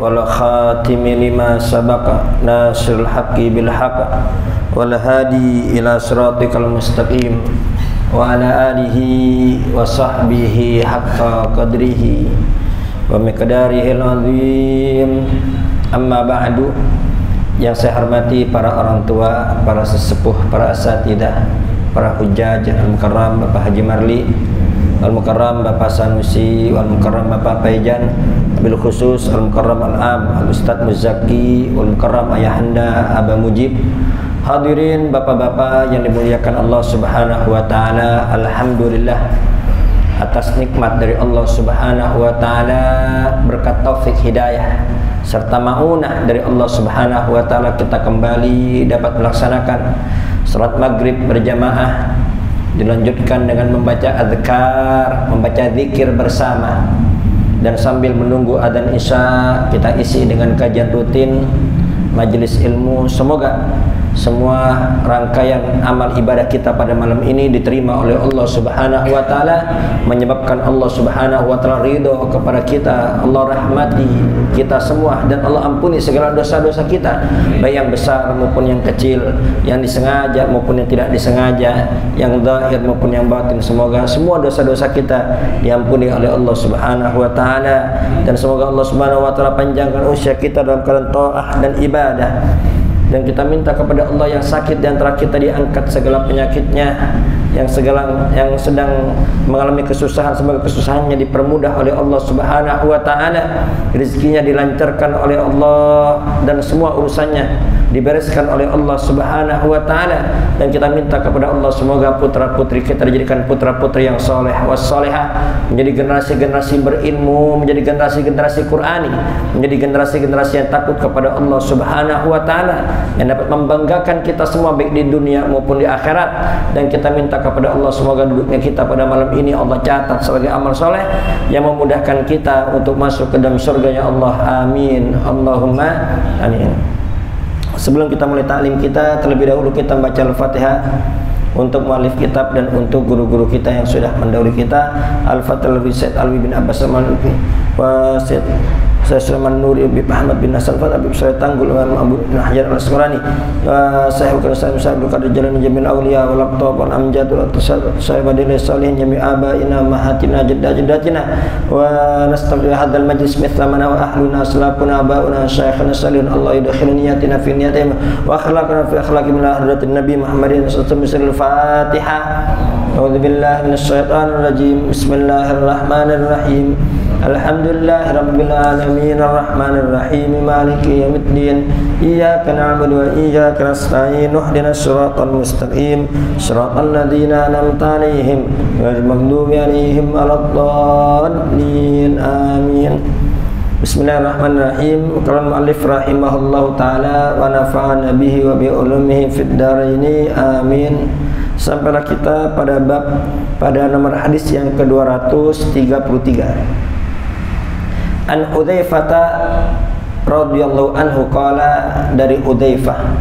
wal khatimi lima sabaqa nasrul haqqi bil haqq wal hadi ila siratikal mustaqim wa ala alihi wa sahbihi haqqa qadrihi wa miqdarihil azim. Amma ba'du. Yang saya hormati para orang tua, para sesepuh, para asatidah, para hujjaj, al-mukarram Bapak Haji Marli, al-mukarram Bapak Sanusi, al-mukarram Bapak Paijan, bil khusus al-mukarram al-am al-ustadz Muzaki, al-mukarram ayahanda Aba Mujib, hadirin bapak-bapak yang dimuliakan Allah Subhanahu wa taala. Alhamdulillah atas nikmat dari Allah Subhanahu wa taala, berkat taufik hidayah serta maunah dari Allah Subhanahu wa taala, kita kembali dapat melaksanakan salat maghrib berjamaah, dilanjutkan dengan membaca azkar, membaca zikir bersama, dan sambil menunggu adzan isya kita isi dengan kajian rutin majelis ilmu. Semoga semua rangkaian amal ibadah kita pada malam ini diterima oleh Allah Subhanahu wa taala, menyebabkan Allah Subhanahu wa taala ridho kepada kita, Allah rahmati kita semua, dan Allah ampuni segala dosa-dosa kita, baik yang besar maupun yang kecil, yang disengaja maupun yang tidak disengaja, yang zahir maupun yang batin. Semoga semua dosa-dosa kita diampuni oleh Allah Subhanahu wa taala, dan semoga Allah Subhanahu wa taala panjangkan usia kita dalam keadaan taat dan ibadah. Dan kita minta kepada Allah yang sakit di antara kita diangkat segala penyakitnya, yang sedang mengalami kesusahan, semoga kesusahannya dipermudah oleh Allah Subhanahu wa taala, rezekinya dilancarkan oleh Allah, dan semua urusannya dibereskan oleh Allah Subhanahu wa taala. Dan kita minta kepada Allah semoga putra-putri kita dijadikan putra-putri yang soleh wassolehah, menjadi generasi-generasi berilmu, menjadi generasi-generasi Qur'ani, menjadi generasi-generasi yang takut kepada Allah Subhanahu wa taala, yang dapat membanggakan kita semua baik di dunia maupun di akhirat. Dan kita minta kepada Allah semoga duduknya kita pada malam ini Allah catat sebagai amal soleh yang memudahkan kita untuk masuk ke dalam surganya Allah. Amin, Allahumma amin. Sebelum kita mulai ta'lim kita, terlebih dahulu kita membaca Al-Fatihah untuk muallif kitab dan untuk guru-guru kita yang sudah mendahului kita. Al-Fatihah Said Alwi bin Abbas Al-Malfi wa Said Sulaiman Nuri bin Ahmad bin Nasr Habib Syekh Tanggul Abu Hajar Al-Asqalani wa Syekh Al-Qasim Syekh Qadir Jalan Jamil Auliya wal Aqtab wal Amjad wa Syekh Badil Salihin jami abaina mahatina jaddatina wa nastaghfir hadzal majlis mithla mana wa ahluna salafuna abauna syekhana salihun Allah yudkhil niyatina fi niyatihim wa akhlaqana fi akhlaqi min hadratin Nabi Muhammadin sallallahu alaihi wasallam. Fatihah. A'udzu billahi minasyaitonir rajim. Bismillahirrahmanirrahim. Alhamdulillahi rabbil alamin arrahmanir rahim maliki yaumiddin iyyaka na'budu wa iyyaka nasta'in ihdinas siratal mustaqim siratal ladzina an'amta 'alaihim ghairil maghdubi 'alaihim waladdallin. Amin. Bismillahirrahmanirrahim. Qala al-mu'allif rahimahullahu taala wa nafa'ana bihi wa bi ulumihi fid dharaini. Amin. Sampailah kita pada nomor hadis yang ke-233. An Hudzaifah radhiyallahu anhu qala, dari Hudzaifah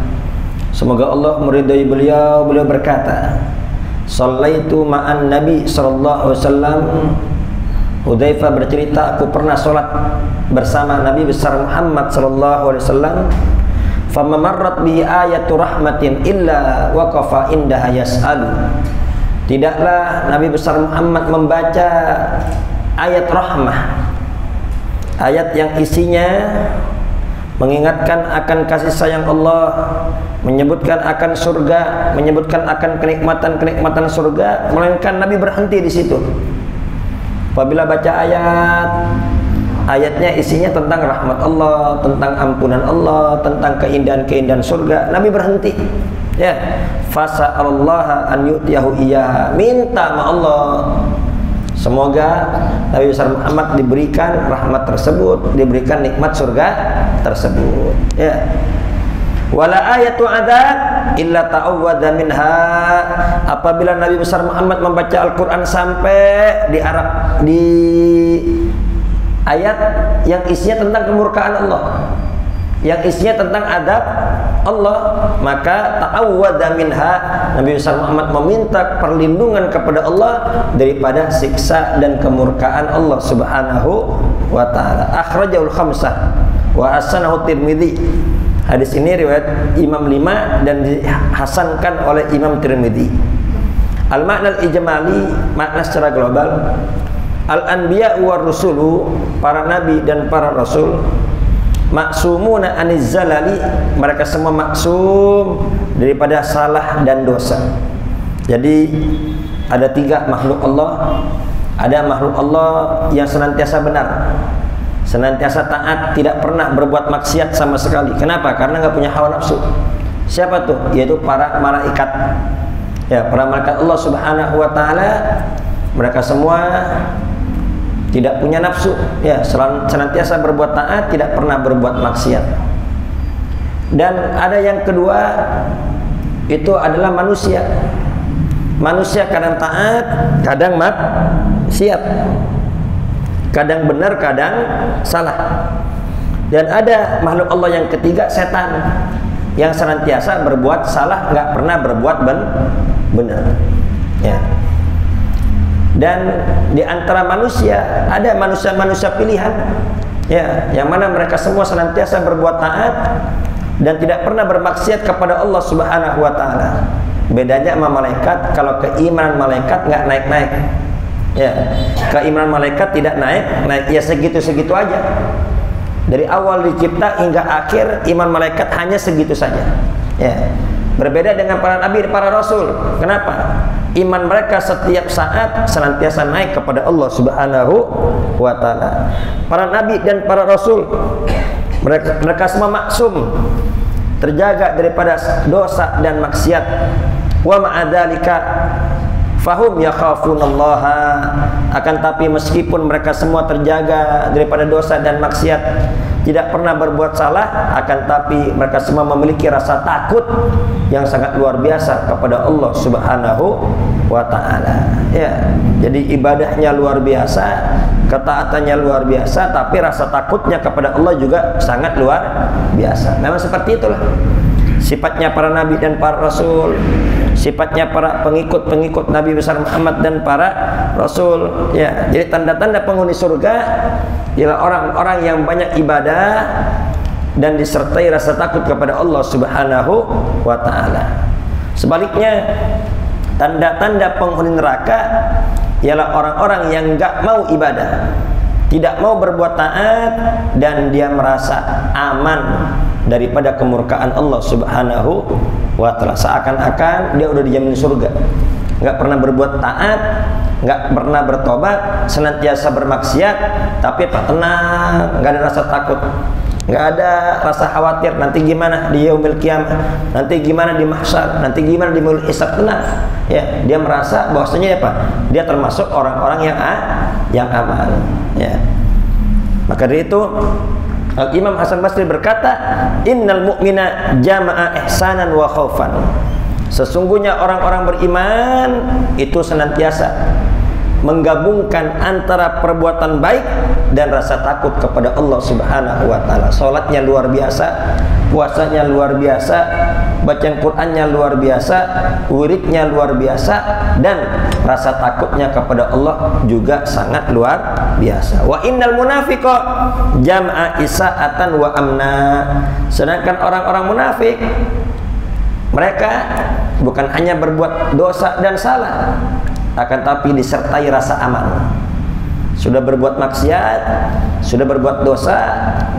semoga Allah meridai beliau berkata, shallaitu ma'an Nabi sallallahu alaihi wasallam. Hudzaifah bercerita, aku pernah salat bersama Nabi besar Muhammad sallallahu alaihi wasallam. Famamarrat bi ayatu rahmatin illa waqafa indaha yas'alu. Tidaklah Nabi besar Muhammad membaca ayat rahmah, ayat yang isinya mengingatkan akan kasih sayang Allah, menyebutkan akan surga, menyebutkan akan kenikmatan-kenikmatan surga, melainkan Nabi berhenti di situ. Apabila baca ayatnya isinya tentang rahmat Allah, tentang ampunan Allah, tentang keindahan-keindahan surga, Nabi berhenti. Ya, fasa'alallaha an yu'tiyahu iyyaha, minta sama Allah semoga Nabi besar Muhammad diberikan rahmat tersebut, diberikan nikmat surga tersebut. Ya. Wala ayatu adzab illa ta'awwadha minha. Apabila Nabi besar Muhammad membaca Al-Qur'an sampai di ayat yang isinya tentang kemurkaan Allah, yang isinya tentang adab Allah, maka ta'awwadha minha, Nabi besar Muhammad meminta perlindungan kepada Allah daripada siksa dan kemurkaan Allah Subhanahu wa taala. Akhrajahul khamsah wa hasanahu Tirmidzi. Hadis ini riwayat Imam 5 dan dihasankan oleh Imam Tirmidzi. Al-makna al-ijmali, makna secara global, al-anbiya war rusulu, para nabi dan para rasul, maksumuna aniz zalali, mereka semua maksum daripada salah dan dosa. Jadi ada 3 makhluk Allah. Ada makhluk Allah yang senantiasa benar, senantiasa taat, tidak pernah berbuat maksiat sama sekali. Kenapa? Karena nggak punya hawa nafsu. Siapa tuh? Yaitu para malaikat. Ya, para malaikat Allah Subhanahu wa taala, mereka semua tidak punya nafsu, ya, senantiasa berbuat taat, tidak pernah berbuat maksiat. Dan ada yang kedua, itu adalah manusia. Manusia kadang taat, kadang maksiat, kadang benar, kadang salah. Dan ada makhluk Allah yang ketiga, setan, yang senantiasa berbuat salah, nggak pernah berbuat benar. Ya. Dan di antara manusia ada manusia-manusia pilihan, ya, yang mana mereka semua senantiasa berbuat taat dan tidak pernah bermaksiat kepada Allah Subhanahu wa taala. Bedanya sama malaikat, kalau keimanan malaikat nggak naik-naik. Ya, keimanan malaikat tidak naik, ya segitu-segitu aja. Dari awal dicipta hingga akhir, iman malaikat hanya segitu saja. Ya. Berbeda dengan para nabi dan para rasul. Kenapa? Iman mereka setiap saat senantiasa naik kepada Allah Subhanahu wa taala. Para nabi dan para rasul, mereka semua maksum, terjaga daripada dosa dan maksiat. Wa ma'adzalika fahum yakhafunallaha, akan tapi meskipun mereka semua terjaga daripada dosa dan maksiat, tidak pernah berbuat salah, akan tapi mereka semua memiliki rasa takut yang sangat luar biasa kepada Allah Subhanahu wa taala. Ya, jadi ibadahnya luar biasa, ketaatannya luar biasa, tapi rasa takutnya kepada Allah juga sangat luar biasa. Memang seperti itulah sifatnya para nabi dan para rasul, sifatnya para pengikut-pengikut Nabi besar Muhammad dan para rasul. Ya, jadi tanda-tanda penghuni surga ialah orang-orang yang banyak ibadah dan disertai rasa takut kepada Allah Subhanahu wa taala. Sebaliknya, tanda-tanda penghuni neraka ialah orang-orang yang enggak mau ibadah, tidak mau berbuat taat, dan dia merasa aman daripada kemurkaan Allah Subhanahu wa taala. Seakan-akan dia udah dijamin surga. Enggak pernah berbuat taat, enggak pernah bertobat, senantiasa bermaksiat, tapi tenang, enggak ada rasa takut, enggak ada rasa khawatir nanti gimana di yaumil qiyamah, nanti gimana di mahsyar, nanti gimana di yaumil hisab. Tenang. Ya, dia merasa bahwasanya apa? Dia termasuk orang-orang yang aman. Ya. Maka dari itu Al-Imam Hasan Basri berkata, innal mu'mina jama'a ihsanan wa khaufan. Sesungguhnya orang-orang beriman itu senantiasa menggabungkan antara perbuatan baik dan rasa takut kepada Allah Subhanahu wa taala. Salatnya luar biasa, puasanya luar biasa, bacaan Qur'annya luar biasa, wiridnya luar biasa, dan rasa takutnya kepada Allah juga sangat luar biasa. Wa innal munafiqa jam'a isaatan wa amna. Sedangkan orang-orang munafik, mereka bukan hanya berbuat dosa dan salah, akan tapi disertai rasa aman. Sudah berbuat maksiat, sudah berbuat dosa,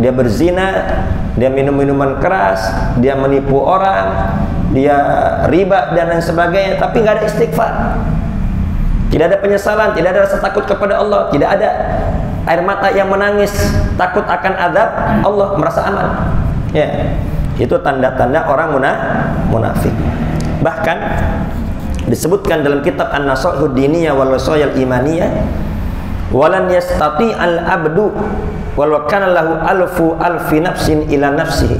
dia berzina, dia minum minuman keras, dia menipu orang, dia riba dan lain sebagainya, tapi nggak ada istighfar, tidak ada penyesalan, tidak ada rasa takut kepada Allah, tidak ada air mata yang menangis takut akan azab Allah, merasa aman. Ya, itu tanda-tanda orang munafik. Bahkan disebutkan dalam kitab An-Nasihud Diniyah wal Wasayil Imaniyah, walan yastati al-abdu walau kana lahu alfi nafsin ila nafsihi.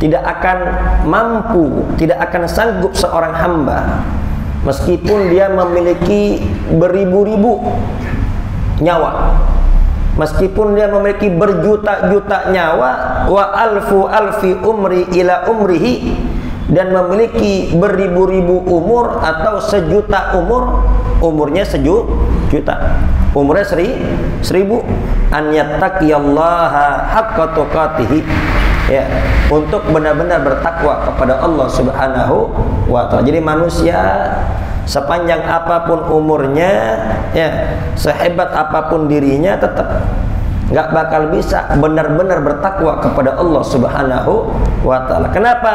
Tidak akan mampu, tidak akan sanggup seorang hamba meskipun dia memiliki beribu-ribu nyawa, meskipun dia memiliki berjuta-juta nyawa, wa alfi umri ila umrihi, dan memiliki beribu-ribu umur atau sejuta umur, umurnya juta. Umurnya 1000. An yattaqiyallaha haqqa tuqatih, ya, untuk benar-benar bertakwa kepada Allah Subhanahu wa taala. Jadi manusia sepanjang apapun umurnya, ya, sehebat apapun dirinya, tetap nggak bakal bisa benar-benar bertakwa kepada Allah Subhanahu wa taala. Kenapa?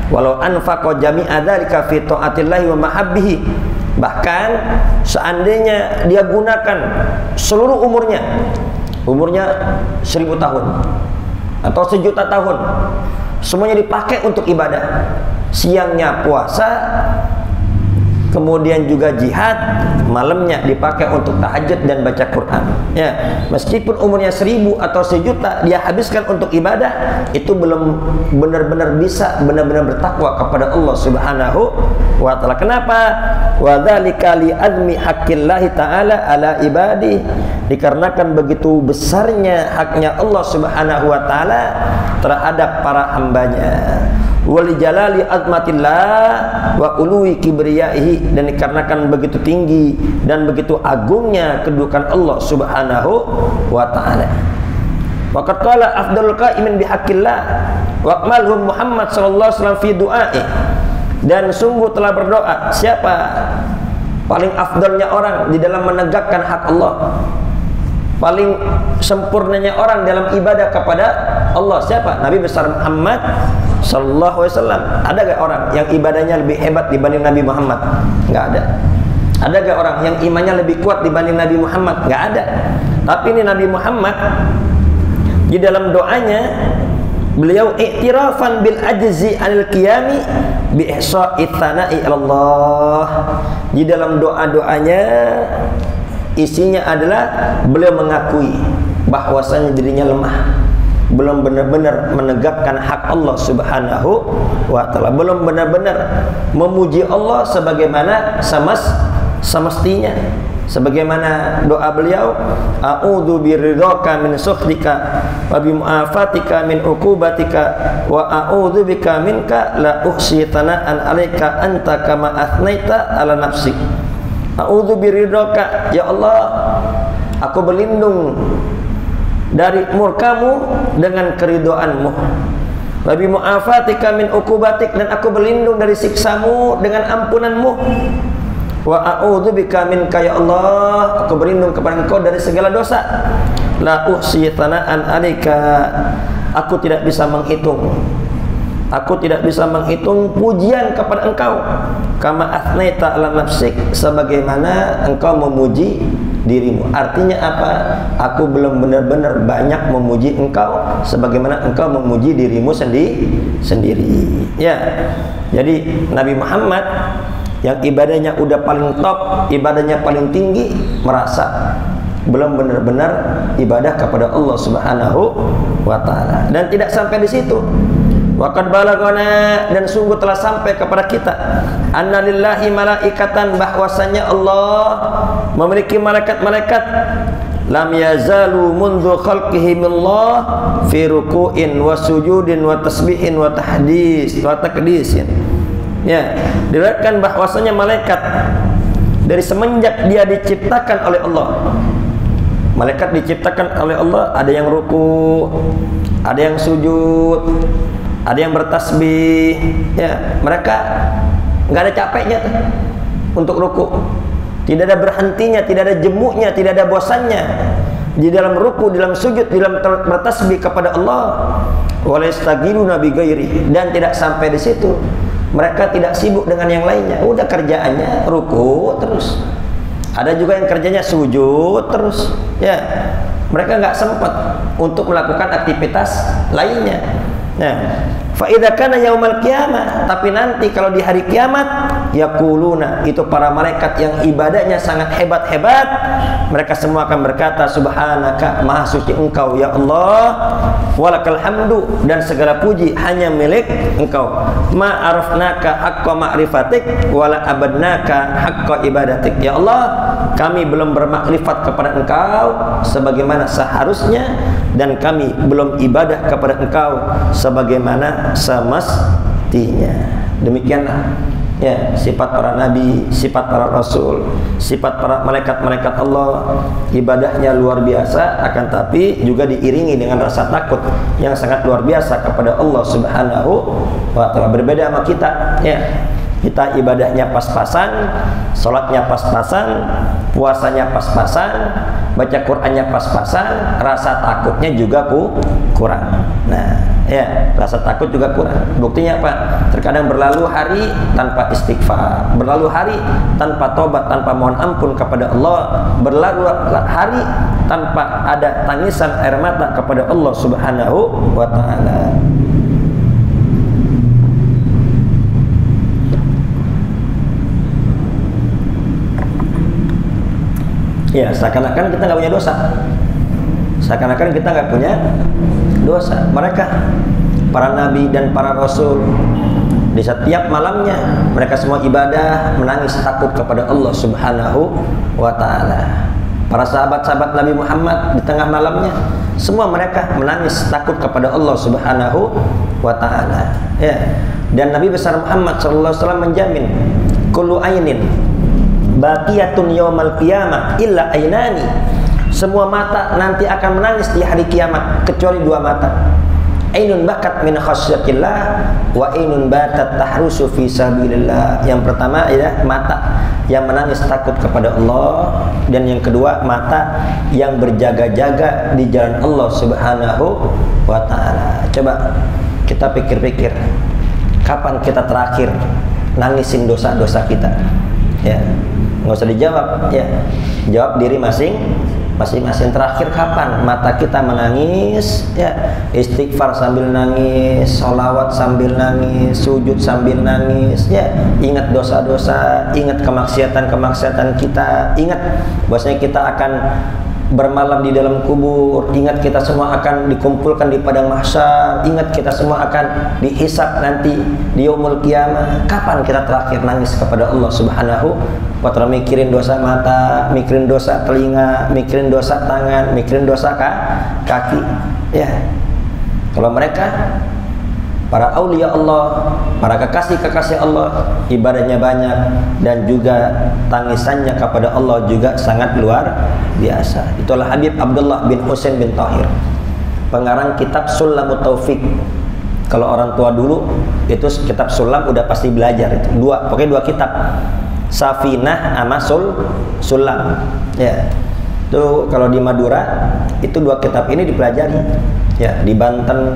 Walau anfaqa jami'a dzalika fi taatillahi wa mahabbihi. Bahkan seandainya dia gunakan seluruh umurnya 1000 tahun atau 1.000.000 tahun, semuanya dipakai untuk ibadah. Siangnya puasa, kemudian juga jihad, malamnya dipakai untuk tahajud dan baca Quran. Ya, meskipun umurnya 1000 atau 1.000.000 dia habiskan untuk ibadah, itu belum benar-benar bisa benar-benar bertakwa kepada Allah Subhanahu wa taala. Kenapa? Wa dzalika li azmi haqqillahi ta'ala ala ibadi. Dikarenakan begitu besarnya haknya Allah Subhanahu wa taala terhadap para hambanya. Wali jalali azmatillah wa ului kibriyaihi, dan dikarenakan begitu tinggi dan begitu agungnya kedudukan Allah Subhanahu wa taala. Waqad qala afdalul qaimin bihaqqillah wa akmalhum Muhammad sallallahu alaihi wasallam fi du'ai. Dan sungguh telah berdoa siapa paling afdalnya orang di dalam menegakkan hak Allah, paling sempurnanya orang dalam ibadah kepada Allah, siapa? Nabi besar Muhammad sallallahu alaihi wasallam. Ada gak orang yang ibadahnya lebih hebat dibanding Nabi Muhammad? Gak ada. Ada gak orang yang imannya lebih kuat dibanding Nabi Muhammad? Gak ada. Tapi ini Nabi Muhammad di dalam doanya beliau i'tirafan bil ajzi anil qiyami bi ihsa'i tsana'i Allah. Di dalam doa-doanya isinya adalah beliau mengakui bahwasanya dirinya lemah, belum benar-benar menegakkan hak Allah Subhanahu wa taala, belum benar-benar memuji Allah sebagaimana semestinya. Sebagaimana doa beliau, a'udzu biridhaka min sukhrika wa bi mu'afatika min uqubatika wa a'udzu bika minka la uhsi thana'an 'alaika anta kama athnaita 'ala nafsik. A'udzu biridhaka, ya Allah, aku berlindung dari murkamu dengan keridhoanmu. Wa bi mu'afatika min uqubatik, dan aku berlindung dari siksamu dengan ampunanmu. Wa a'udzu bika minka, ya Allah, aku berlindung kepada Engkau dari segala dosa. La uhsi thana'an 'alaika, aku tidak bisa menghitung. Aku tidak bisa menghitung pujian kepada Engkau. Kama athnaita 'ala nafsik, sebagaimana Engkau memuji dirimu. Artinya apa? Aku belum benar-benar banyak memuji Engkau sebagaimana Engkau memuji dirimu sendiri. Ya. Jadi Nabi Muhammad yang ibadahnya udah paling top, ibadahnya paling tinggi, merasa belum benar-benar ibadah kepada Allah Subhanahu wa taala. Dan tidak sampai di situ. Waqad balagana, dan sungguh telah sampai kepada kita, annalillahi malaikatan, bahwasanya Allah memiliki malaikat-malaikat, lam yazalu mundu khalqihimillah fi ruku'in wa sujudin wa tasbihin wa tahdis wa takdisin. Ya, diriwayatkan bahwasanya malaikat dari semenjak dia diciptakan oleh Allah, malaikat diciptakan oleh Allah, ada yang ruku, ada yang sujud, ada yang bertasbih. Ya, mereka nggak ada capeknya tuh untuk ruku, tidak ada berhentinya, tidak ada jemuknya, tidak ada bosannya di dalam ruku, dalam sujud, dalam bertasbih kepada Allah. Walastagiluna bi ghairi, dan tidak sampai di situ, mereka tidak sibuk dengan yang lainnya. Udah kerjaannya ruku terus. Ada juga yang kerjanya sujud terus. Ya, mereka nggak sempat untuk melakukan aktivitas lainnya. Nah, fa idza kana yaumal qiyamah, tapi nanti kalau di hari kiamat, yaquluna, itu para malaikat yang ibadahnya sangat hebat-hebat, mereka semua akan berkata, subhanaka, maha suci Engkau ya Allah, walakal hamdu, dan segala puji hanya milik Engkau. Ma arafnaka haqqa ma'rifatik wala abadnaka haqqa ibadatik. Ya Allah, kami belum bermakrifat kepada Engkau sebagaimana seharusnya, dan kami belum ibadah kepada Engkau sebagaimana semestinya. Demikianlah Ya, sifat para nabi, sifat para rasul, sifat para malaikat-malaikat Allah, ibadahnya luar biasa, akan tapi juga diiringi dengan rasa takut yang sangat luar biasa kepada Allah Subhanahu wa taala. Berbeda sama kita, ya. Kita ibadahnya pas-pasan, sholatnya pas-pasan, puasanya pas-pasan, baca Qur'annya pas-pasan, rasa takutnya juga kurang. Nah, ya, rasa takut juga kurang. Buktinya apa? Terkadang berlalu hari tanpa istighfar, berlalu hari tanpa tobat, tanpa mohon ampun kepada Allah, berlalu hari tanpa ada tangisan air mata kepada Allah Subhanahu wa taala. Ya, seakan-akan kita nggak punya dosa. Seakan-akan kita nggak punya dosa. Mereka, para nabi dan para rasul, di setiap malamnya mereka semua ibadah, menangis takut kepada Allah Subhanahu wa taala. Para sahabat-sahabat Nabi Muhammad di tengah malamnya semua mereka menangis takut kepada Allah Subhanahu wa taala. Ya. Dan Nabi besar Muhammad sallallahu alaihi wasallam menjamin, kullu ainin baqiyatun yaumal qiyamah illa ainani. Semua mata nanti akan menangis di hari kiamat kecuali dua mata. Ainun bakat min khasyatillah wa ainun batat tahrusu fi sabilillah. Yang pertama adalah mata yang menangis takut kepada Allah, dan yang kedua mata yang berjaga-jaga di jalan Allah Subhanahu wa taala. Coba kita pikir-pikir, kapan kita terakhir nangisin dosa-dosa kita? Ya, nggak usah dijawab, ya, jawab diri masing-masing. Terakhir kapan mata kita menangis? Ya, istighfar sambil nangis, sholawat sambil nangis, sujud sambil nangis. Ya, ingat dosa-dosa, ingat kemaksiatan kita, ingat bahwasanya kita akan bermalam di dalam kubur, ingat kita semua akan dikumpulkan di padang mahsyar, ingat kita semua akan dihisab nanti di yaumul qiyamah. Kapan kita terakhir nangis kepada Allah Subhanahu wa taala? Mikirin dosa mata, mikirin dosa telinga, mikirin dosa tangan, mikirin dosa kaki. Ya, kalau mereka para aulia Allah, para kekasih-kekasih Allah, ibadahnya banyak dan juga tangisannya kepada Allah juga sangat luar biasa. Itulah Habib Abdullah bin Husain bin Tahir, pengarang kitab Sulamut Taufik. Kalau orang tua dulu itu kitab Sulam udah pasti belajar itu. Pokoknya dua kitab. Safinah sama Sulam. Ya. Itu kalau di Madura itu dua kitab ini dipelajari. Ya, di Banten,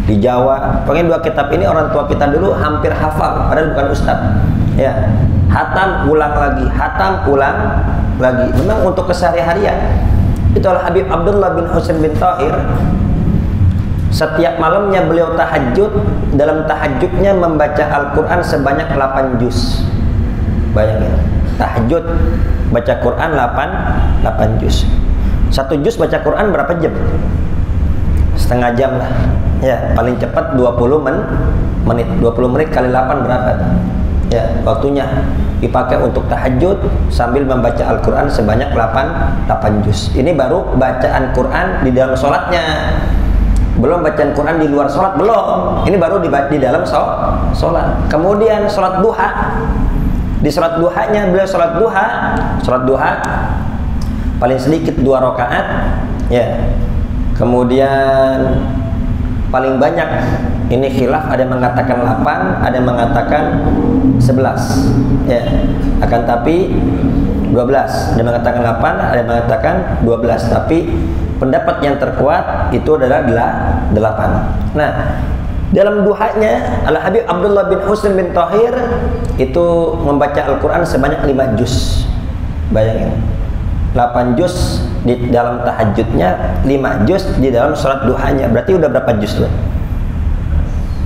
di Jawa, pokoknya dua kitab ini orang tua kita dulu hampir hafal, padahal bukan ustadz. Ya, hatam ulang lagi, hatam ulang lagi. Memang untuk keseharian. Itulah Habib Abdullah bin Husain bin Tahir. Setiap malamnya beliau tahajud. Dalam tahajudnya membaca Al-Quran sebanyak 8 juz. Bayangin, tahajud baca Quran 8 juz. Satu juz baca Quran berapa jam? Setengah jam lah. Ya, paling cepat 20 menit. 20 menit kali 8 berapa? Ya, waktunya dipakai untuk tahajud sambil membaca Al-Quran sebanyak 8 juz. Ini baru bacaan Quran di dalam sholatnya. Belum bacaan Quran di luar sholat, belum. Ini baru di dalam sholat. Kemudian sholat duha. Di sholat duhanya beliau sholat duha paling sedikit 2 rakaat. Ya. Kemudian paling banyak, ini khilaf, ada yang mengatakan 8, ada yang mengatakan 11. Ya. Akan tapi 12. Ada yang mengatakan 8, ada yang mengatakan 12. Tapi pendapat yang terkuat itu adalah 8. Nah, dalam duhanya Al-Habib Abdullah bin Husain bin Tahir itu membaca Al-Quran sebanyak 5 juz. Bayangin, 8 juz di dalam tahajudnya, 5 juz di dalam sholat duhanya. Berarti udah berapa juz tuh?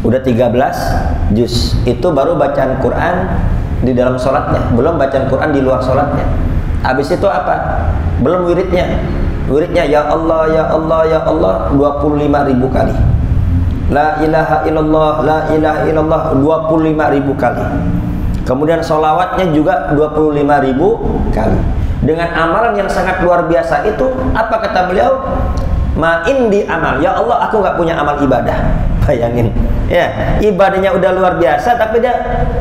Udah 13 juz. Itu baru bacaan Quran di dalam sholatnya, belum bacaan Quran di luar sholatnya. Habis itu apa? Belum wiridnya. Wiridnya ya Allah, ya Allah, ya Allah 25.000 kali. La ilaha illallah, la ilaha illallah 25.000 kali. Kemudian sholawatnya juga 25.000 kali. Dengan amalan yang sangat luar biasa itu, apa kata beliau? Ma indi amal, ya Allah aku nggak punya amal ibadah. Bayangin, ya, ibadahnya udah luar biasa, tapi dia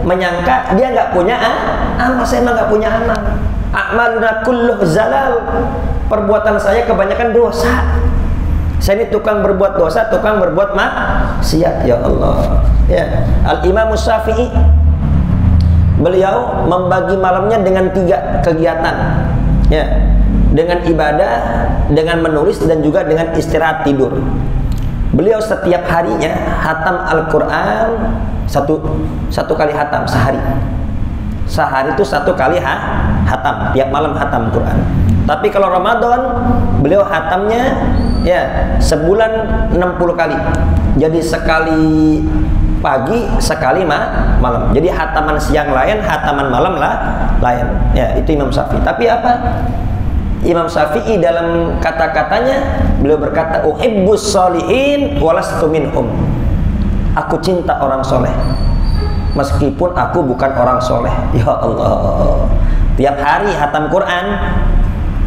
menyangka dia nggak punya amal. Saya emang nggak punya amal. A'maluna kulluh zalal. Perbuatan saya kebanyakan dosa. Saya ini tukang berbuat dosa, tukang berbuat maksiat. Ya Allah. Ya, Al-Imam Syafi'i, beliau membagi malamnya dengan 3 kegiatan. Ya, dengan ibadah, dengan menulis, dan juga dengan istirahat tidur. Beliau setiap harinya hatam Al-Quran satu kali hatam sehari. Sehari itu 1 kali hatam, tiap malam hatam Quran. Tapi kalau Ramadan beliau hatamnya ya sebulan 60 kali. Jadi sekali pagi, sekali malam. Jadi hataman siang lain, hataman malam lain. Ya, itu Imam Syafi'i. Tapi apa? Imam Syafi'i dalam kata-katanya beliau berkata, uhibbus sholihin walastu minhum. Aku cinta orang soleh meskipun aku bukan orang soleh. Ya Allah, tiap hari hatam Quran.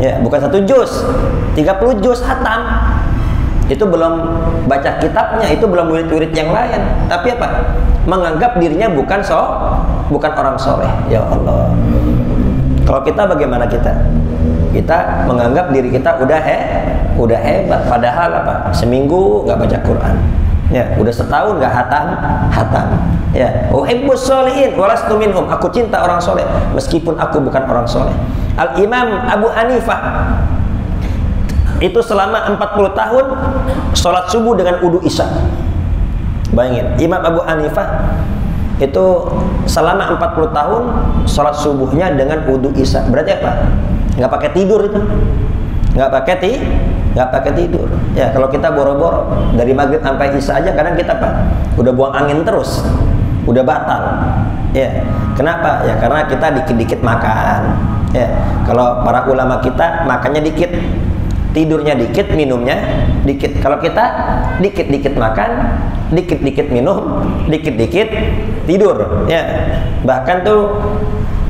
Ya, bukan 1 juz, 30 juz hatam. Itu belum baca kitabnya, itu belum wirid-wirid yang lain. Tapi apa? Menganggap dirinya bukan orang soleh. Ya Allah. Kalau kita bagaimana kita? Kita menganggap diri kita udah hebat, padahal apa? Seminggu nggak baca Quran, ya, udah setahun nggak hatam, ya. Uhibbus sholihin walastu minhum. Aku cinta orang soleh meskipun aku bukan orang soleh. Al-Imam Abu Hanifah itu selama 40 tahun sholat subuh dengan wudu isya. Bayangin, Imam Abu Hanifah itu selama 40 tahun sholat subuhnya dengan wudu isya. Berarti apa? Nggak pakai tidur itu, nggak pakai tidur. Ya, kalau kita boro-boro dari maghrib sampai isya aja, kadang kita apa? Udah buang angin terus, udah batal. Ya, kenapa? Ya karena kita dikit-dikit makan. Ya, kalau para ulama kita makannya dikit, tidurnya dikit, minumnya dikit. Kalau kita dikit-dikit makan, dikit-dikit minum, dikit-dikit tidur. Ya, bahkan tuh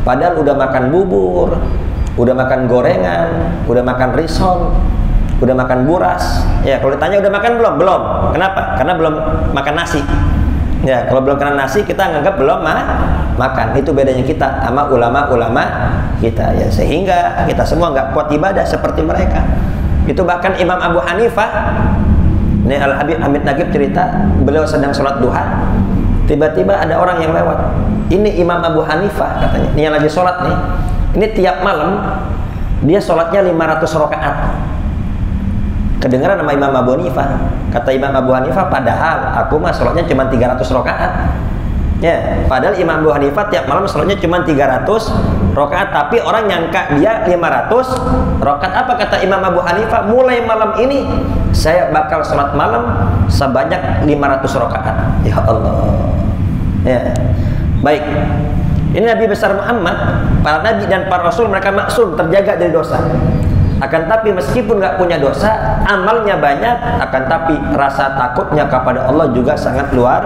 padahal udah makan bubur, udah makan gorengan, udah makan risol, udah makan buras. Ya, kalau ditanya udah makan belum? Belum. Kenapa? Karena belum makan nasi. Ya, kalau belum kena nasi kita anggap belum makan. Itu bedanya kita sama ulama-ulama kita. Ya, sehingga kita semua nggak kuat ibadah seperti mereka. Itu bahkan Imam Abu Hanifah, ini Al-Habib Hamid Nagib cerita, beliau sedang sholat duha, tiba-tiba ada orang yang lewat. Ini Imam Abu Hanifah katanya, ini yang lagi sholat nih. Ini tiap malam dia sholatnya 500 rakaat. Kedengaran sama Imam Abu Hanifah. Kata Imam Abu Hanifah, padahal aku mah sholatnya cuma 300 rakaat. Ya, padahal Imam Abu Hanifah tiap malam sholatnya cuma 300 rakaat, tapi orang nyangka dia 500 rakaat. Apa kata Imam Abu Hanifah? Mulai malam ini saya bakal sholat malam sebanyak 500 rakaat. Ya Allah. Ya. Baik. Ini Nabi besar Muhammad, para nabi dan para rasul mereka maksum, terjaga dari dosa. Akan tapi meskipun nggak punya dosa, amalnya banyak, akan tapi rasa takutnya kepada Allah juga sangat luar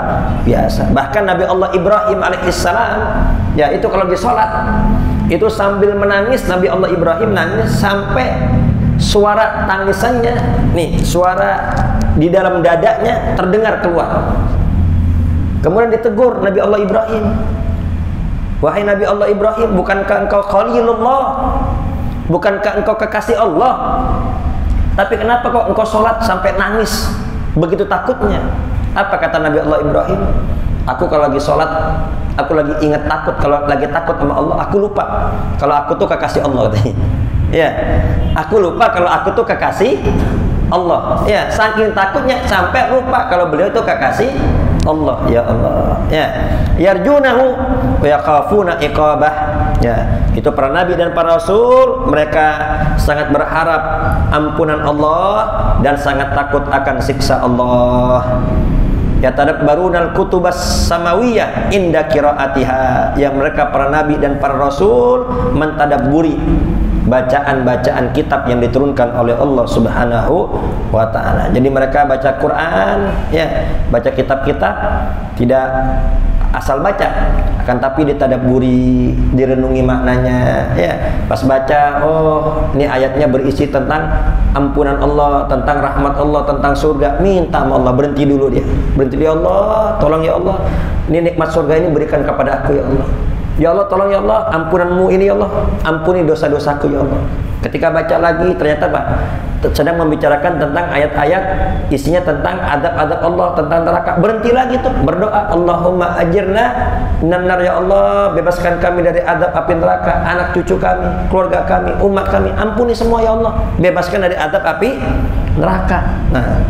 biasa. Bahkan Nabi Allah Ibrahim alaihissalam, ya itu kalau di sholat, itu sambil menangis, Nabi Allah Ibrahim nangis sampai suara tangisannya, nih suara di dalam dadanya terdengar keluar. Kemudian ditegur Nabi Allah Ibrahim, wahai Nabi Allah Ibrahim, bukankah engkau Khalilullah? Bukankah engkau kekasih Allah? Tapi kenapa kok engkau sholat sampai nangis begitu takutnya? Apa kata Nabi Allah Ibrahim? Aku kalau lagi sholat, aku lagi ingat takut. Kalau lagi takut sama Allah, aku lupa kalau aku tuh kekasih Allah. Ya, aku lupa kalau aku tuh kekasih Allah. Ya, saking takutnya sampai lupa kalau beliau itu kekasih Allah. Ya Allah. Ya, yarjunahu wa yakhafuna iqabah. Ya, itu para nabi dan para rasul, mereka sangat berharap ampunan Allah dan sangat takut akan siksa Allah. Ya, tadabbarunal kutubas samawiyah inda qiraatiha, yang mereka para nabi dan para rasul mentadabburi bacaan-bacaan kitab yang diturunkan oleh Allah Subhanahu wa ta'ala. Jadi mereka baca Quran, ya, baca kitab-kitab, tidak asal baca, akan tapi ditadabburi, direnungi maknanya. Ya, pas baca, oh ini ayatnya berisi tentang ampunan Allah, tentang rahmat Allah, tentang surga. Minta sama Allah, berhenti dulu dia. Berhenti, ya Allah, tolong ya Allah. Ini nikmat surga ini berikan kepada aku ya Allah. Ya Allah, tolong ya Allah, ampunanmu ini ya Allah, ampuni dosa-dosaku ya Allah. Ketika baca lagi, ternyata Pak sedang membicarakan tentang ayat-ayat isinya tentang adab-adab Allah, tentang neraka. Berhenti lagi tuh, berdoa, Allahumma ajirna minan nar, ya Allah, bebaskan kami dari adab api neraka, anak cucu kami, keluarga kami, umat kami, ampuni semua ya Allah, bebaskan dari adab api neraka. Nah,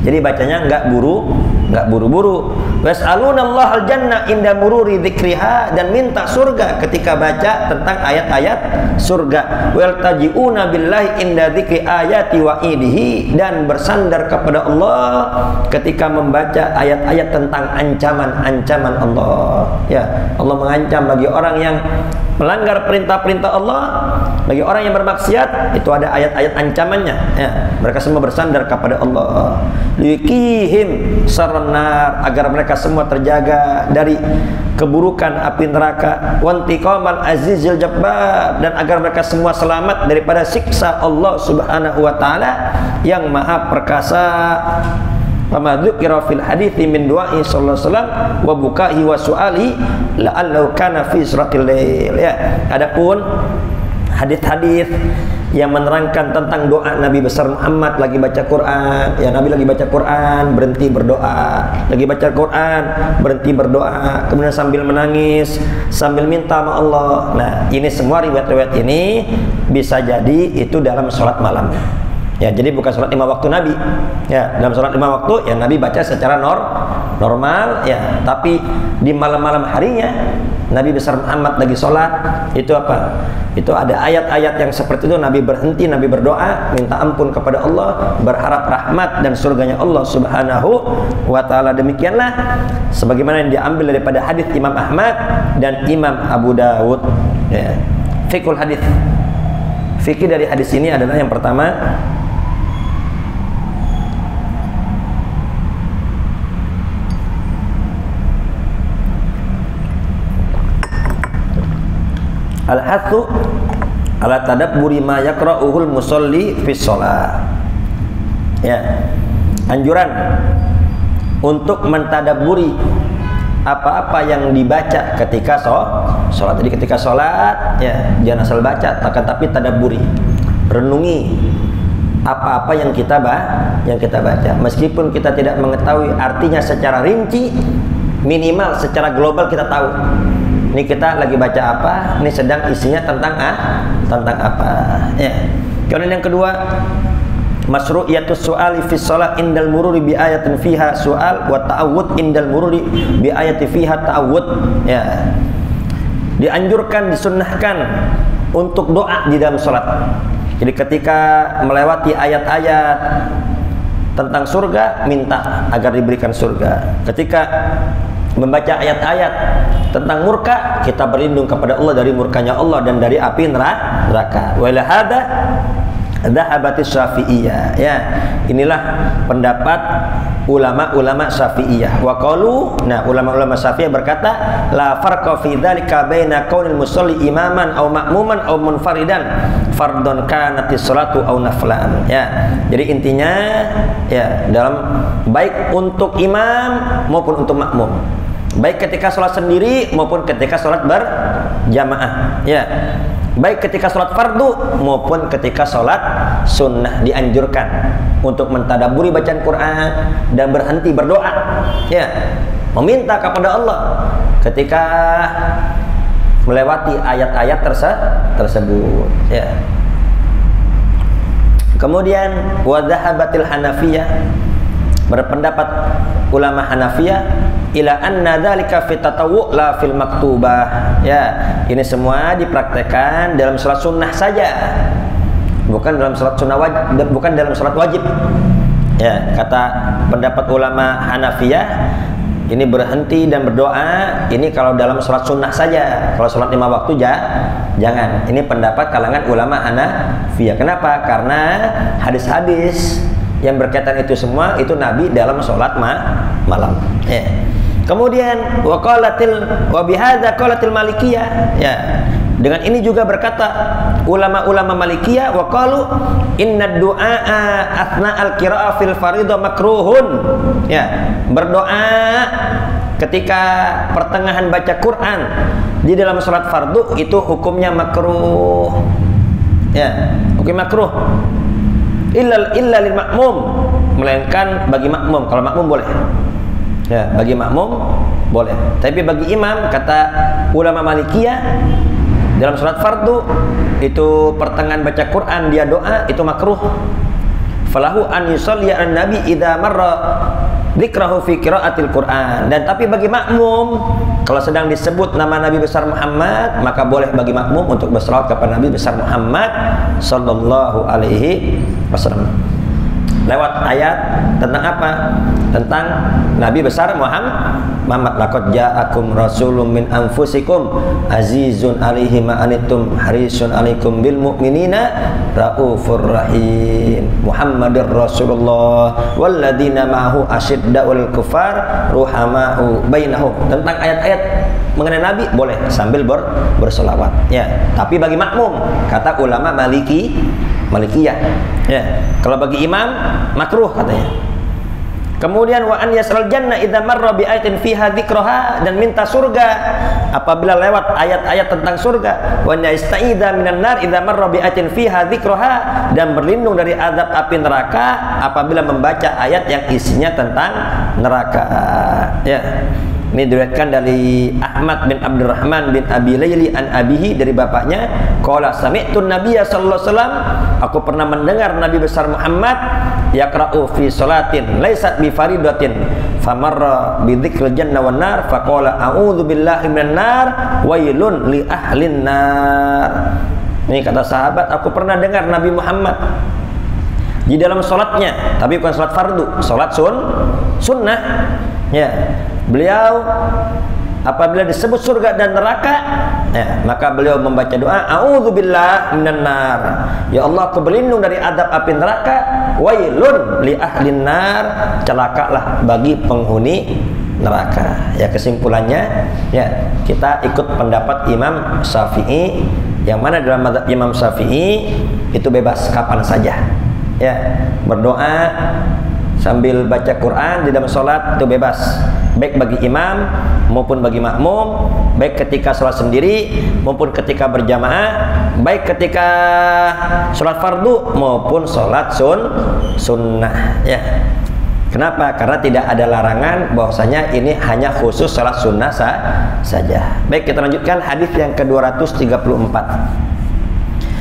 jadi bacanya nggak buru-buru. Was'alunallahu al-jannah inda mururi dzikriha, dan minta surga ketika baca tentang ayat-ayat surga. Waltaji'una billahi inda dzikri ayati wa idihi, dan bersandar kepada Allah ketika membaca ayat-ayat tentang ancaman-ancaman Allah. Ya, Allah mengancam bagi orang yang melanggar perintah-perintah Allah, bagi orang yang bermaksiat, itu ada ayat-ayat ancamannya. Ya, mereka semua bersandar kepada Allah. Yukihim sarnar, agar mereka semua terjaga dari keburukan api neraka. Wantiqamal azizil jabbar, dan agar mereka semua selamat daripada siksa Allah Subhanahu wa taala yang maha perkasa. Kama dzukira fil hadithi min du'ai sallallahu alaihi wasallam wa bukahi wa su'ali la'allahu kana fi suratil lail. Ya, adapun hadis-hadis yang menerangkan tentang doa Nabi besar Muhammad lagi baca Quran, ya Nabi lagi baca Quran berhenti berdoa, lagi baca Quran berhenti berdoa, kemudian sambil menangis, sambil minta sama Allah. Nah, ini semua riwayat-riwayat ini bisa jadi itu dalam sholat malam. Ya, jadi bukan sholat 5 waktu Nabi. Ya, dalam sholat 5 waktu ya Nabi baca secara normal ya, tapi di malam-malam harinya Nabi besar Muhammad lagi sholat, itu apa? Itu ada ayat-ayat yang seperti itu. Nabi berhenti, Nabi berdoa, minta ampun kepada Allah, berharap rahmat dan surganya Allah Subhanahu wa ta'ala. Demikianlah sebagaimana yang diambil daripada hadis Imam Ahmad dan Imam Abu Dawud. Ya. Fiqhul hadis. Fikih dari hadis ini adalah yang pertama, al-hathu ala tadabburi ma yaqra'uhul musalli fi shalah. Ya, anjuran untuk mentadabburi apa-apa yang dibaca ketika sholat. Jadi ketika sholat ya jangan asal baca, tapi tadabburi, renungi apa-apa yang kita baca. Meskipun kita tidak mengetahui artinya secara rinci, minimal secara global kita tahu. Ini kita lagi baca apa, ini sedang isinya tentang apa. Ya. Kemudian yang kedua, masyru'iyatus su'ali fi shalah indal mururi bi ayatin fiha su'al wa ta'awud indal mururi bi ayati fiha ta'awud. Ya. Dianjurkan, disunnahkan untuk doa di dalam salat. Jadi ketika melewati ayat-ayat tentang surga, minta agar diberikan surga. Ketika membaca ayat-ayat tentang murka, kita berlindung kepada Allah dari murkanya Allah dan dari api neraka. Wa la hada dhahabatis syafi'iyah. Ya, inilah pendapat ulama-ulama Syafi'iyah. Wa qalu, nah ulama-ulama Syafi'iyah berkata, la farqa fi dzalika baina qaulil musalli imaman aw ma'muman aw munfaridan fardhon kanatis sholatu aw naflan. Ya, jadi intinya ya dalam baik untuk imam maupun untuk makmum, baik ketika sholat sendiri maupun ketika sholat berjamaah. Ya, baik ketika sholat fardu maupun ketika sholat sunnah, dianjurkan untuk mentadaburi bacaan Quran dan berhenti berdoa. Ya, meminta kepada Allah ketika melewati ayat-ayat tersebut. Ya. Kemudian wadhahabatil Hanafiyah, berpendapat ulama Hanafiyah, ila anna dzalika fi tatawwu la fil maktubah. Ya, ini semua dipraktekkan dalam salat sunnah saja, bukan dalam salat sunnah wajib, bukan dalam salat wajib. Ya, kata pendapat ulama Hanafiyah, ini berhenti dan berdoa ini kalau dalam salat sunnah saja. Kalau salat 5 waktu jangan. Ini pendapat kalangan ulama Hanafiyah. Kenapa? Karena hadis-hadis yang berkaitan itu semua itu Nabi dalam sholat malam. Ya. Kemudian wa bihadza qalatil Malikiyah, ya. Dengan ini juga berkata ulama-ulama Malikiyah, wa qalu inna du'a athna al-qira'ah fil fardhu makruhun. Ya, berdoa ketika pertengahan baca Quran di dalam salat fardu itu hukumnya makruh. Ya, hukum makruh. Illa lil makmum, melainkan bagi makmum. Kalau makmum boleh. Ya, bagi makmum boleh. Tapi bagi imam, kata ulama Malikiyah, dalam salat fardu itu pertengahan baca Quran dia doa itu makruh. Falahu an yusalli an nabi idza marra dzikrahu fi qiraatil Quran. Dan tapi bagi makmum kalau sedang disebut nama Nabi besar Muhammad, maka boleh bagi makmum untuk berselawat kepada Nabi besar Muhammad sallallahu alaihi wasallam. Lewat ayat tentang apa? Tentang Nabi besar Muhammad. Laqad ja'akum rasulun min anfusikum azizun 'alaihi ma anittum harisun 'alaikum bil mu'minina raufur rahim. Muhammadur Rasulullah walladzina ma'ahu asyidda'ul kufar ruhama'u bainahum. Tentang ayat-ayat mengenai Nabi boleh sambil berselawat. Ya, tapi bagi makmum kata ulama Malikiyah. Ya, kalau bagi imam makruh katanya. Kemudian wa an yasral jannah idza marra bi ayatin fiha dzikraha, dan minta surga apabila lewat ayat-ayat tentang surga. Wa yasta'idza minan nar idza marra bi ayatin fiha dzikraha, dan berlindung dari azab api neraka apabila membaca ayat yang isinya tentang neraka. Ya. Ini diriwayatkan dari Ahmad bin Abdurrahman bin Abi Layli an abihi, dari bapaknya, qala sami'tu nabiyya sallallahu alaihi wasallam, aku pernah mendengar Nabi besar Muhammad yaqra'u fi salatin laysat bi faridatin famarra bi dzikril jannah wan nar faqala a'udzu billahi minan nar wailun li ahlin nar. Ini kata sahabat, aku pernah dengar Nabi Muhammad di dalam salatnya, tapi bukan salat fardu, salat sunnah. Ya, beliau apabila disebut surga dan neraka, ya, maka beliau membaca doa a'udzubillah minan nar. Ya Allah, aku berlindung dari adab api neraka. Wailun li ahlin nar, celakalah bagi penghuni neraka. Ya, kesimpulannya, ya, kita ikut pendapat Imam Syafi'i, yang mana dalam mazhab Imam Syafi'i itu bebas kapan saja. Ya, berdoa sambil baca Quran di dalam sholat itu bebas, baik bagi imam maupun bagi makmum, baik ketika sholat sendiri maupun ketika berjamaah, baik ketika sholat fardu maupun sholat sunnah. Ya, kenapa? Karena tidak ada larangan bahwasanya ini hanya khusus sholat sunnah saja. Baik, kita lanjutkan hadis yang ke-234.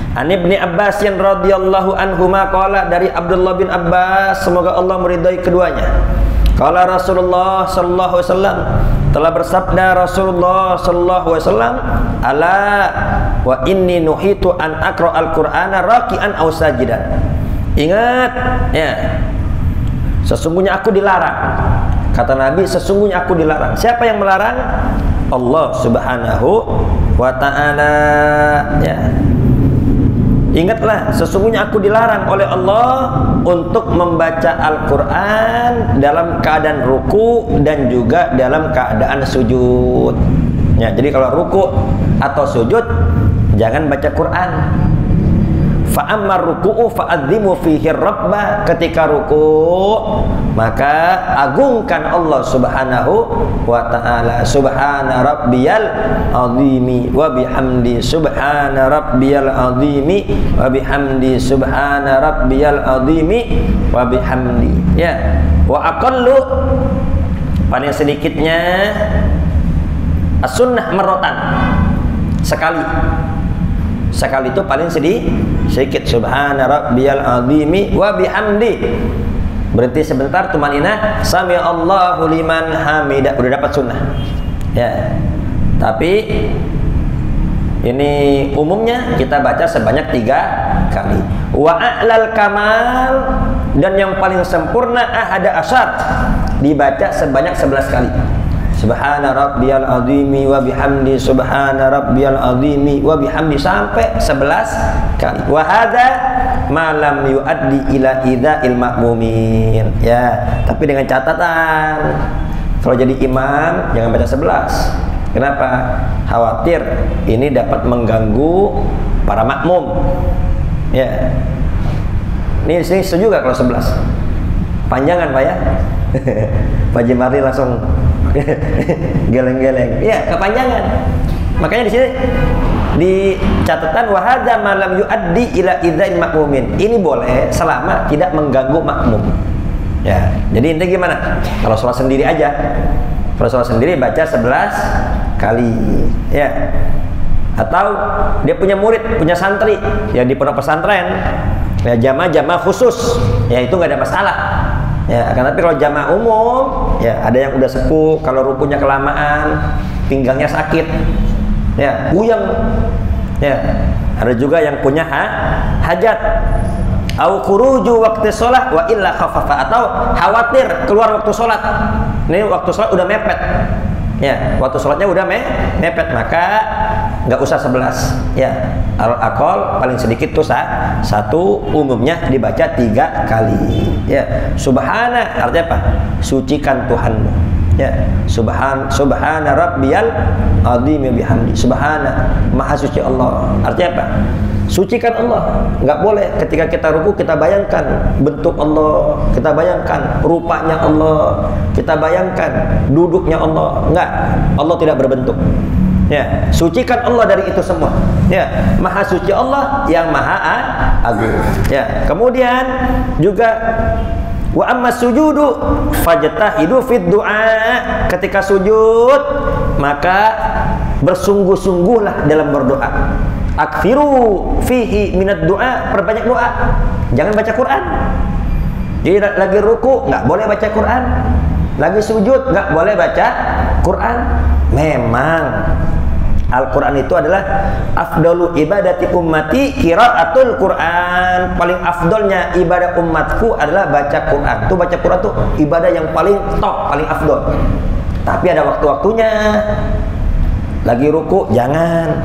An Ibni Abbas yang radhiyallahu anhuma qala, dari Abdullah bin Abbas semoga Allah meridai keduanya. Qala Rasulullah sallallahu alaihi wasallam, telah bersabda Rasulullah sallallahu alaihi wasallam, ala wa inni nuhitu an aqra al-Qur'ana raki'an aw sajidan. Ingat, ya, sesungguhnya aku dilarang. Kata Nabi, sesungguhnya aku dilarang. Siapa yang melarang? Allah Subhanahu wa ta'ala. Ya, ingatlah, sesungguhnya aku dilarang oleh Allah untuk membaca Al-Quran dalam keadaan ruku dan juga dalam keadaan sujud. Ya, jadi kalau ruku atau sujud jangan baca Quran. Fa'ammar ruku'u fa'adzimu fihi rabba, ketika ruku maka agungkan Allah Subhanahu wa ta'ala. Subhana rabbiyal azimi wa bihamdi, subhana rabbiyal azimi wa bihamdi, subhana rabbiyal azimi wa bihamdi. Ya, wa aqallu, paling sedikitnya as-sunnah marratan, sekali. Sekali itu paling sedikit. Subhana rabbiyal azimi wa bihamdi, berhenti sebentar, tumaninah, sami Allahu liman hamidah, udah dapat sunnah. Ya, tapi ini umumnya kita baca sebanyak 3 kali. Wa a'lal kamal, dan yang paling sempurna ahada asyar, dibaca sebanyak 11 kali. Subhana rabbiyal azimi wa bihamdi, subhana rabbiyal azimi wa bihamdi, sampai 11 kali. Wa hadza ma lam yuaddi ila idza'il ma'mumin. Ya, tapi dengan catatan Kalau jadi imam jangan baca 11. Kenapa? Khawatir ini dapat mengganggu para makmum. Ya. Ini sini setuju gak kalau 11? Panjangan Pak ya? Pak Jemari langsung geleng-geleng. Iya, kepanjangan. Makanya di sini di catatan wahadza malam yuaddi ila idzain makmumin. Ini boleh selama tidak mengganggu makmum. Ya, jadi intinya gimana? Kalau sholat sendiri aja. Kalau sholat sendiri baca 11 kali. Ya. Atau dia punya murid, punya santri yang di pondok pesantren. Ya, jamaah khusus. Ya itu nggak ada masalah. Ya, akan tapi kalau jamaah umum, ya ada yang udah sepuh, kalau rukunya kelamaan, pinggangnya sakit, ya puyeng, ya ada juga yang punya hajat, au khuruju waktu sholat wa illa khafafa, atau khawatir keluar waktu sholat, ini waktu sholat udah mepet, ya waktu sholatnya udah mepet, maka nggak usah 11, ya al-aqal paling sedikit tuh satu, umumnya dibaca 3 kali. Ya, subhana artinya apa? Sucikan Tuhanmu. Ya, subhana rabbiyal azim bihamdi. Subhana, maha suci Allah. Artinya apa? Sucikan Allah. Nggak boleh ketika kita ruku kita bayangkan bentuk Allah, kita bayangkan rupanya Allah, kita bayangkan duduknya Allah. Nggak, Allah tidak berbentuk. Ya, sucikan Allah dari itu semua. Ya, maha suci Allah yang maha agung. Ya, kemudian juga wa amma sujudu fajtahidu fid du'a. Ketika sujud maka bersungguh-sungguhlah dalam berdoa. Aktsiru fihi minad du'a, perbanyak doa. Jangan baca Quran. Jadi lagi ruku nggak boleh baca Quran. Lagi sujud nggak boleh baca Quran. Memang Al-Quran itu adalah afdalu ibadati ummati qiraatul Quran. Paling afdolnya ibadah umatku adalah baca Quran. Tuh baca Quran tuh ibadah yang paling top, paling afdol. Tapi ada waktu-waktunya. Lagi ruku jangan,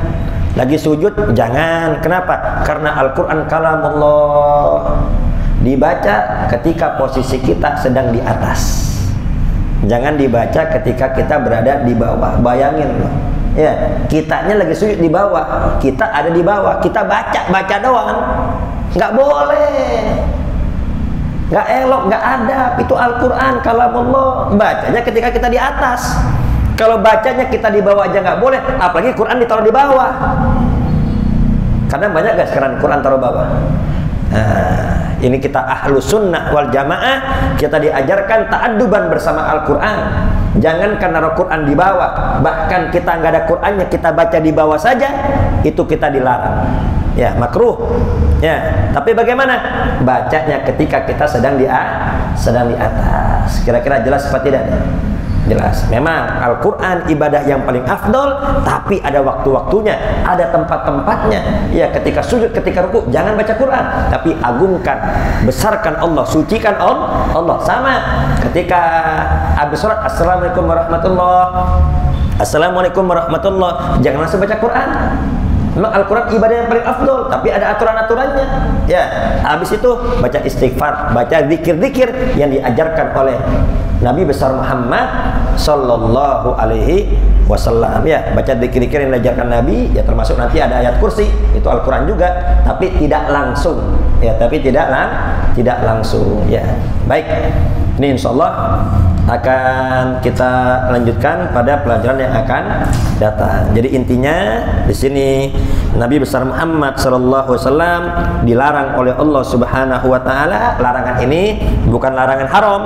lagi sujud jangan. Kenapa? Karena Al-Quran kalamullah. Dibaca ketika posisi kita sedang di atas. Jangan dibaca ketika kita berada di bawah. Bayangin loh. Ya, kitanya lagi sujud di bawah, kita ada di bawah, kita baca doang, nggak boleh, nggak elok, nggak adab. Itu Al-Quran kalamullah, bacanya ketika kita di atas. Kalau bacanya kita di bawah aja nggak boleh, apalagi Quran ditaruh di bawah. Karena banyak guys sekarang Quran taruh bawah. Nah, ini kita ahlu sunnah wal jamaah, kita diajarkan ta'adduban bersama Al-Quran. Jangan karena Al-Quran di bawah, bahkan kita nggak ada Qurannya, kita baca di bawah saja, itu kita dilarang. Ya, makruh. Ya, tapi bagaimana? Bacanya ketika kita sedang di atas. Kira-kira jelas apa tidak? Jelas. Memang Al-Quran ibadah yang paling afdol, tapi ada waktu-waktunya, ada tempat-tempatnya. Ya, ketika sujud, ketika ruku, jangan baca Quran, tapi agungkan, besarkan Allah, sucikan Allah. Sama ketika habis sholat, assalamualaikum warahmatullah, jangan langsung baca Quran. Memang Al-Quran ibadah yang paling afdol, tapi ada aturan-aturannya. Ya, habis itu baca istighfar, baca zikir-zikir yang diajarkan oleh Nabi besar Muhammad Sallallahu Alaihi Wasallam. Ya, baca zikir-zikir yang diajarkan Nabi, ya termasuk nanti ada ayat kursi, itu Al-Quran juga, tapi tidak langsung. Ya, tapi tidak langsung. Ya, baik. Ini insya Allah akan kita lanjutkan pada pelajaran yang akan datang. Jadi intinya di sini Nabi besar Muhammad sallallahu alaihi wasallam dilarang oleh Allah Subhanahu wa taala. Larangan ini bukan larangan haram,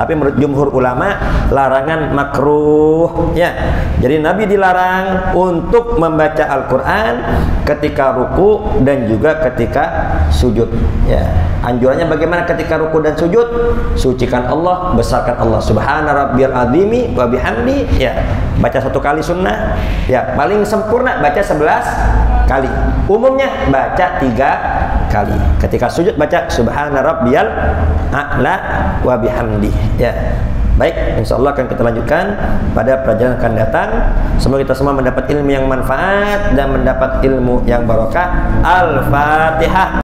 tapi menurut jumhur ulama larangan makruh. Ya. Jadi Nabi dilarang untuk membaca Al-Qur'an ketika ruku dan juga ketika sujud. Ya. Anjurannya bagaimana ketika ruku dan sujud? Sucikan Allah, besarkan Allah. Subhana rabbiyal azimi wa bihamdi. Ya. Baca 1 kali sunnah. Ya, paling sempurna baca 11 kali. Umumnya baca 3 kali. Ketika sujud baca subhana rabbiyal a'la wa bihamdi. Ya. Baik, insyaallah akan kita lanjutkan pada pelajaran akan datang. Semoga kita semua mendapat ilmu yang manfaat dan mendapat ilmu yang barokah. Al-Fatihah.